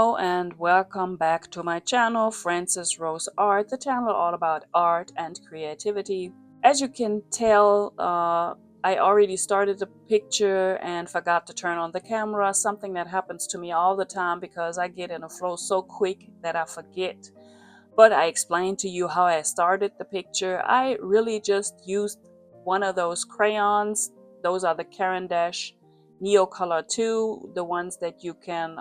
Hello and welcome back to my channel, Francis Rose Art, the channel all about art and creativity. As you can tell, I already started the picture and forgot to turn on the camera, something that happens to me all the time because I get in a flow so quick that I forget. But I explained to you how I started the picture. I really just used one of those crayons. Those are the Caran d'Ache Neocolor 2, the ones that you can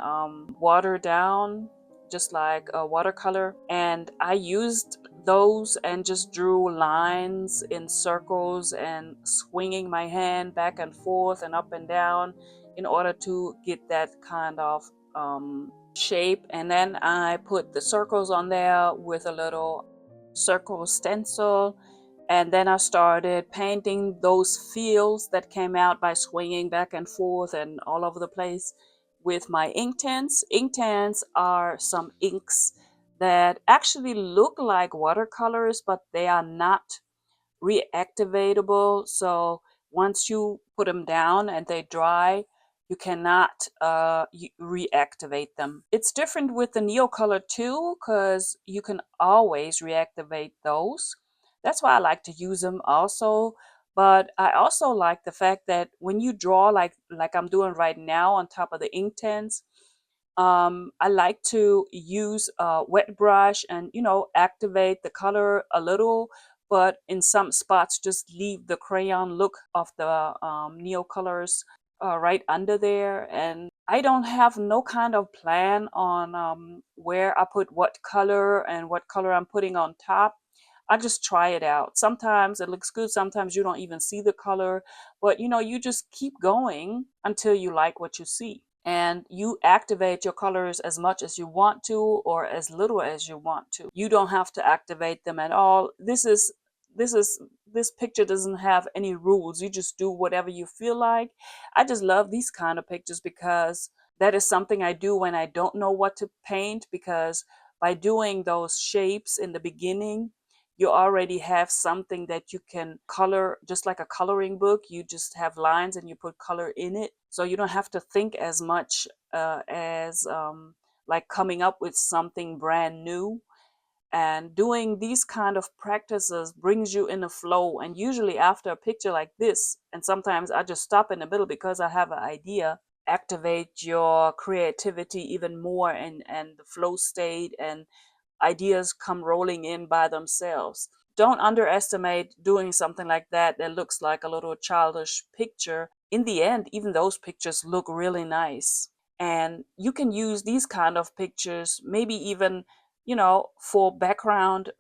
water down just like a watercolor. And I used those and just drew lines in circles and swinging my hand back and forth and up and down in order to get that kind of shape. And then I put the circles on there with a little circle stencil, and then I started painting those fields that came out by swinging back and forth and all over the place with my ink tents. Ink tents are some inks that actually look like watercolors, but they are not reactivatable. So once you put them down and they dry, you cannot reactivate them. It's different with the Neocolor too, because you can always reactivate those. That's why I like to use them also. But I also like the fact that when you draw like I'm doing right now on top of the ink tents, I like to use a wet brush and, activate the color a little, but in some spots just leave the crayon look of the Neocolors right under there. And I don't have no kind of plan on where I put what color and what color I'm putting on top. I just try it out. Sometimes it looks good, sometimes you don't even see the color, but you just keep going until you like what you see. And you activate your colors as much as you want to or as little as you want to. You don't have to activate them at all. This picture doesn't have any rules. You just do whatever you feel like. I just love these kind of pictures because that is something I do when I don't know what to paint, because by doing those shapes in the beginning, you already have something that you can color, just like a coloring book. You just have lines and you put color in it. So you don't have to think as much as like coming up with something brand new. And doing these kind of practices brings you in a flow. And usually after a picture like this, and sometimes I just stop in the middle because I have an idea, activate your creativity even more, and the flow state, and ideas come rolling in by themselves. Don't underestimate doing something like that that looks like a little childish picture. In the end, even those pictures look really nice. And you can use these kind of pictures, maybe even, for background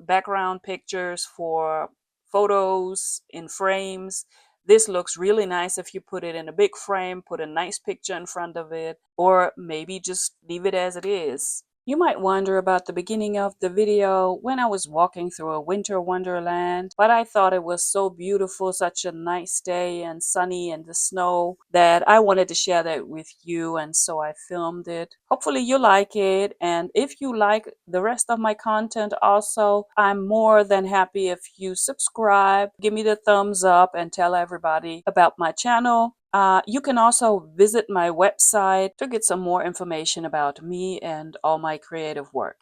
pictures, for photos in frames. This looks really nice if you put it in a big frame, put a nice picture in front of it, or maybe just leave it as it is. You might wonder about the beginning of the video when I was walking through a winter wonderland, but I thought it was so beautiful, such a nice day and sunny and the snow, that I wanted to share that with you, and so I filmed it. Hopefully you like it, and if you like the rest of my content also, I'm more than happy if you subscribe, give me the thumbs up, and tell everybody about my channel. You can also visit my website to get some more information about me and all my creative work.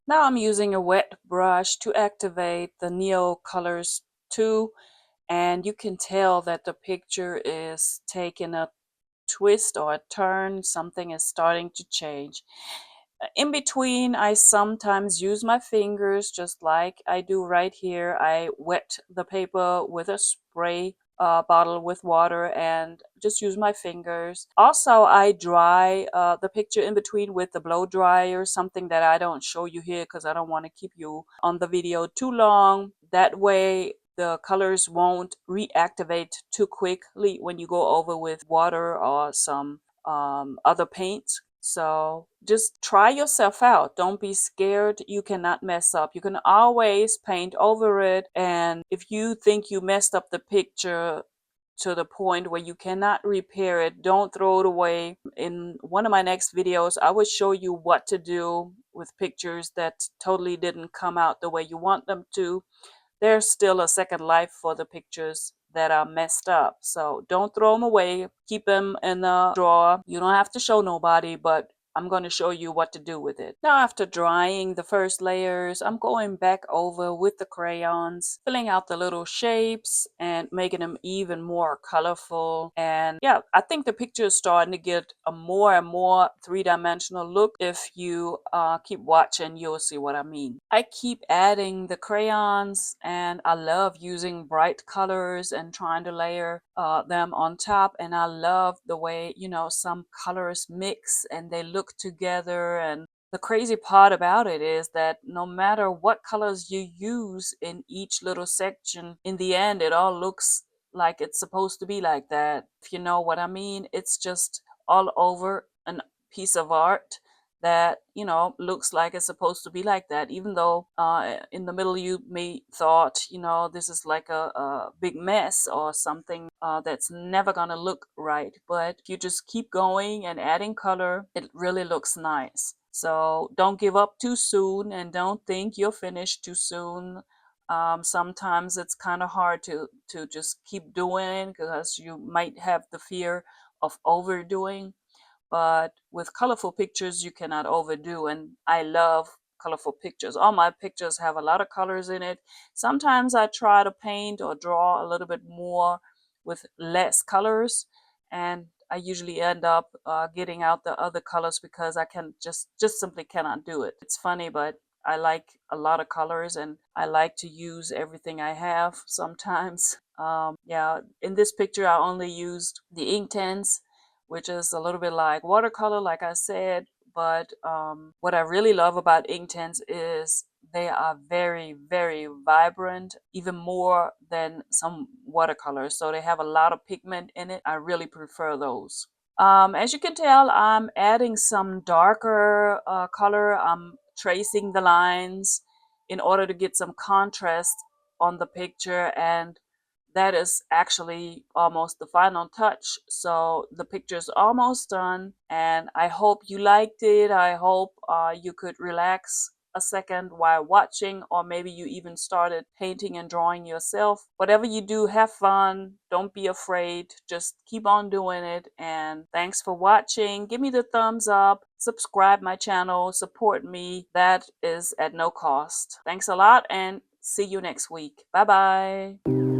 Now I'm using a wet brush to activate the Neo colors too, and you can tell that the picture is taking a twist or a turn. Something is starting to change. In between, I sometimes use my fingers, just like I do right here. I wet the paper with a spray bottle with water and just use my fingers. Also, I dry the picture in between with the blow dryer, something that I don't show you here because I don't want to keep you on the video too long. That way, the colors won't reactivate too quickly when you go over with water or some other paints. So just try yourself out. Don't be scared. You cannot mess up. You can always paint over it. And if you think you messed up the picture to the point where you cannot repair it, don't throw it away. In one of my next videos, I will show you what to do with pictures that totally didn't come out the way you want them to. There's still a second life for the pictures that are messed up. So don't throw them away. Keep them in a drawer. You don't have to show nobody, but I'm going to show you what to do with it. Now, after drying the first layers, I'm going back over with the crayons, filling out the little shapes and making them even more colorful. And yeah, I think the picture is starting to get a more and more three-dimensional look. If you keep watching, you'll see what I mean. I keep adding the crayons, and I love using bright colors and trying to layer them on top. And I love the way, some colors mix and they look together. And the crazy part about it is that no matter what colors you use in each little section, in the end, it all looks like it's supposed to be like that. If you know what I mean, it's just all over a piece of art that looks like it's supposed to be like that, even though in the middle you may thought this is like a big mess or something that's never gonna look right. But if you just keep going and adding color, it really looks nice. So don't give up too soon, and don't think you're finished too soon. Sometimes it's kind of hard to just keep doing because you might have the fear of overdoing. But with colorful pictures, you cannot overdo. And I love colorful pictures. All my pictures have a lot of colors in it. Sometimes I try to paint or draw a little bit more with less colors, and I usually end up getting out the other colors because I can just simply cannot do it. It's funny, but I like a lot of colors and I like to use everything I have sometimes. Yeah, in this picture I only used the ink tints, which is a little bit like watercolor, like I said. But what I really love about ink tints is they are very, very vibrant, even more than some watercolors. So they have a lot of pigment in it. I really prefer those. As you can tell, I'm adding some darker color. I'm tracing the lines in order to get some contrast on the picture, and that is actually almost the final touch. So the picture is almost done, and I hope you liked it. I hope you could relax a second while watching, or maybe you even started painting and drawing yourself. Whatever you do, have fun. Don't be afraid. Just keep on doing it. And thanks for watching. Give me the thumbs up. Subscribe my channel. Support me. That is at no cost. Thanks a lot, and see you next week. Bye bye.